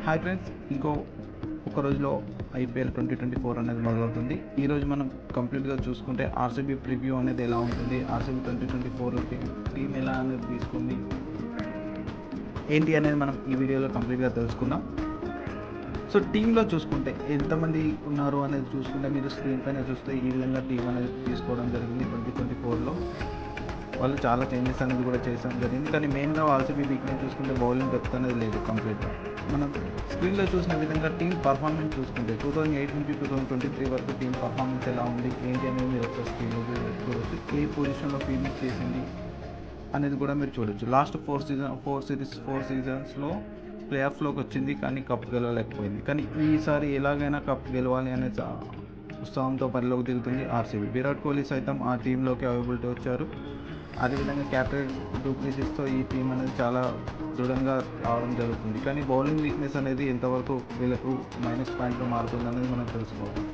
Hi friends, ఒక రోజులో IPL 2024 అనేది మొదలవుతుంది. ఈరోజు మనం కంప్లీట్గా చూసుకుంటే ఆర్సీబీ ప్రివ్యూ అనేది ఎలా ఉంటుంది, ఆర్సీబీ 2024లో టీం ఎలా అనేది తీసుకుంది ఏంటి అనేది మనం ఈ వీడియోలో కంప్లీట్గా తెలుసుకుందాం. సో టీంలో చూసుకుంటే ఎంతమంది ఉన్నారు అనేది చూసుకుంటే మీరు స్క్రీన్ పైన చూస్తే ఈ విధంగా టీం అనేది తీసుకోవడం జరిగింది. 2024లో వాళ్ళు చాలా చేంజెస్ అనేది కూడా చేయడం జరిగింది. కానీ మెయిన్గా ఆర్సీబీ వీక్నెస్ చూసుకుంటే బౌలింగ్ డెప్త్ అనేది లేదు కంప్లీట్గా. మనం స్క్రీన్లో చూసిన విధంగా టీం పర్ఫార్మెన్స్ చూసుకుంటే 2008 నుంచి 2023 వరకు టీం పర్ఫార్మెన్స్ ఎలా ఉంది ఏంటి అనేది మీరు ఒకసారి స్క్రీన్లో చూడవచ్చు. ఏ పొజిషన్లో ఫీల్డింగ్ చేసింది అనేది కూడా మీరు చూడొచ్చు. లాస్ట్ ఫోర్ సీజన్స్లో ప్లే ఆఫ్లోకి వచ్చింది కానీ కప్ గెలవలేకపోయింది. కానీ ఈసారి ఎలాగైనా కప్ గెలవాలి అనే ఉత్సాహంతో పనిలోకి దిగుతుంది ఆర్సీబీ. విరాట్ కోహ్లీ సైతం ఆ టీంలోకి అవైలబిలిటీ వచ్చారు. అదేవిధంగా క్యాప్టెన్ డూప్లెసిస్తో ఈ టీం అనేది చాలా దృఢంగా రావడం జరుగుతుంది. కానీ బౌలింగ్ వీక్నెస్ అనేది ఎంతవరకు వీళ్ళకు మైనస్ పాయింట్లో మారుతుంది అనేది మనం తెలుసుకోవాలి.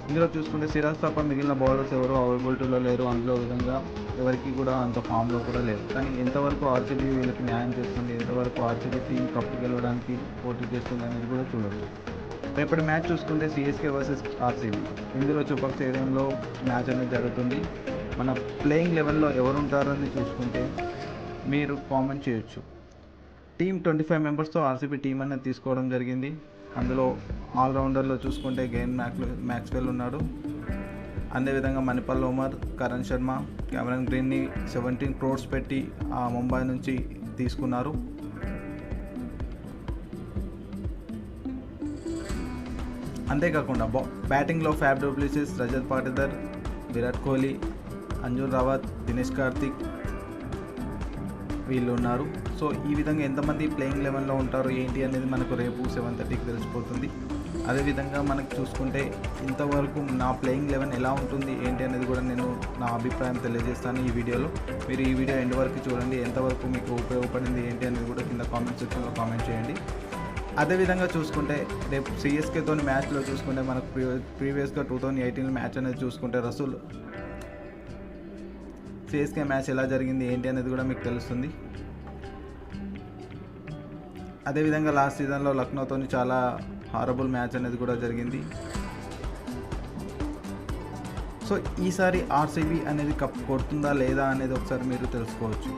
ఇందులో చూసుకుంటే సిరాజ్ తప్ప మిగిలిన బౌలర్స్ ఎవరు అవైలబిలిటీలో లేరు. అందులో విధంగా ఎవరికి కూడా అంత ఫామ్లో కూడా లేరు. కానీ ఎంతవరకు ఆర్సీబీ వీళ్ళకి న్యాయం చేస్తుంది, ఎంతవరకు ఆర్సీబీ టీం కప్పు గెలవడానికి పోటీ చేస్తుంది అనేది కూడా చూడవచ్చు. రేపటి మ్యాచ్ చూసుకుంటే సిఎస్కే వర్సెస్ ఆర్సీబీ. ఇందులో చుపక్ స్టేడియంలో మ్యాచ్ అనేది జరుగుతుంది. మన ప్లేయింగ్ లెవెల్లో ఎవరు ఉంటారని చూసుకుంటే మీరు కామెంట్ చేయొచ్చు. టీం 25 మెంబర్స్తో ఆర్సీబీ టీం అనేది తీసుకోవడం జరిగింది. అందులో ఆల్రౌండర్లో చూసుకుంటే గెయిన్ మ్యాక్స్వెల్ ఉన్నాడు. అదేవిధంగా మణిపాల్ ఉమర్, కరణ్ శర్మ, కెమెరన్ గ్రీన్ని 17 crores పెట్టి ముంబై నుంచి తీసుకున్నారు. అంతేకాకుండా బ్యాటింగ్లో ఫ్యాబ్ డూప్లెసిస్, రజత్ పాటిదార్, విరాట్ కోహ్లీ, అంజున్ రావత్, దినేష్ కార్తిక్ వీళ్ళు ఉన్నారు. సో ఈ విధంగా ఎంతమంది ప్లేయింగ్ లెవెన్లో ఉంటారు ఏంటి అనేది మనకు రేపు 7:30కి తెలిసిపోతుంది. అదేవిధంగా మనకు చూసుకుంటే ఇంతవరకు నా ప్లేయింగ్ లెవెన్ ఎలా ఉంటుంది ఏంటి అనేది కూడా నేను నా అభిప్రాయం తెలియజేస్తాను ఈ వీడియోలో. మీరు ఈ వీడియో ఎండ్ వరకు చూడండి. ఎంతవరకు మీకు ఉపయోగపడింది ఏంటి అనేది కూడా కింద కామెంట్ సెక్షన్లో కామెంట్ చేయండి. అదేవిధంగా చూసుకుంటే రేపు సిఎస్కేతో మ్యాచ్లో చూసుకుంటే మనకు ప్రీవియస్గా 2018 మ్యాచ్ అనేది చూసుకుంటే రసూల్ సిఎస్కే మ్యాచ్ ఎలా జరిగింది ఏంటి అనేది కూడా మీకు తెలుస్తుంది. అదేవిధంగా లాస్ట్ సీజన్లో లక్నోతో చాలా హారబుల్ మ్యాచ్ అనేది కూడా జరిగింది. సో ఈసారి ఆర్సీబీ అనేది కప్ కొడుతుందా లేదా అనేది ఒకసారి మీరు తెలుసుకోవచ్చు.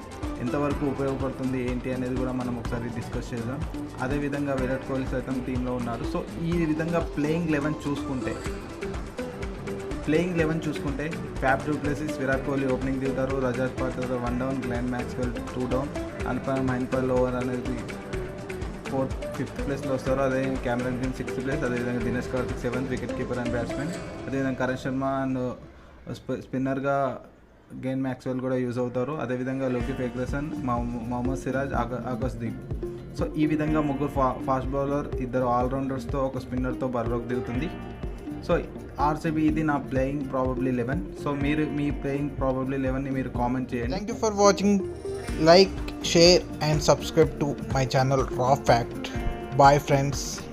ఎంతవరకు ఉపయోగపడుతుంది ఏంటి అనేది కూడా మనం ఒకసారి డిస్కస్ చేద్దాం. అదేవిధంగా విరాట్ కోహ్లీ సైతం టీంలో ఉన్నారు. సో ఈ విధంగా ప్లేయింగ్ లెవెన్ చూసుకుంటే Faf du Plessis, Virat Kohli opening దిగుతారు. Rajat Patidar 1 down, Glenn Maxwell 2 down, Mahipal ఓవర్ అనేది 5th ప్లేస్లో వస్తారు. అదే కెమెరన్ గ్రీన్ 6th ప్లేస్. అదేవిధంగా Dinesh Karthik 7th, wicket keeper and batsmen. అదేవిధంగా కరణ్ శర్మ అండ్ స్పిన్నర్గా గెయిన్ మ్యాక్స్వెల్ కూడా యూజ్ అవుతారు. అదేవిధంగా లోకి ఫెర్గ్యూసన్, మొహమ్మద్ సిరాజ్, ఆకాశ్దీప్. సో ఈ విధంగా ముగ్గురు ఫాస్ట్ బౌలర్, 2 ఆల్రౌండర్స్తో ఒక స్పిన్నర్తో బరిలోకి దిగుతుంది. సో ఆర్సీబీ ఇది నా ప్లేయింగ్ ప్రాబబ్లీ 11. సో మీరు మీ ప్లేయింగ్ ప్రాబబ్లీ 11ని మీరు కామెంట్ చేయండి. Thank you for watching. Like, share and subscribe to my channel Raw Fact. Bye friends.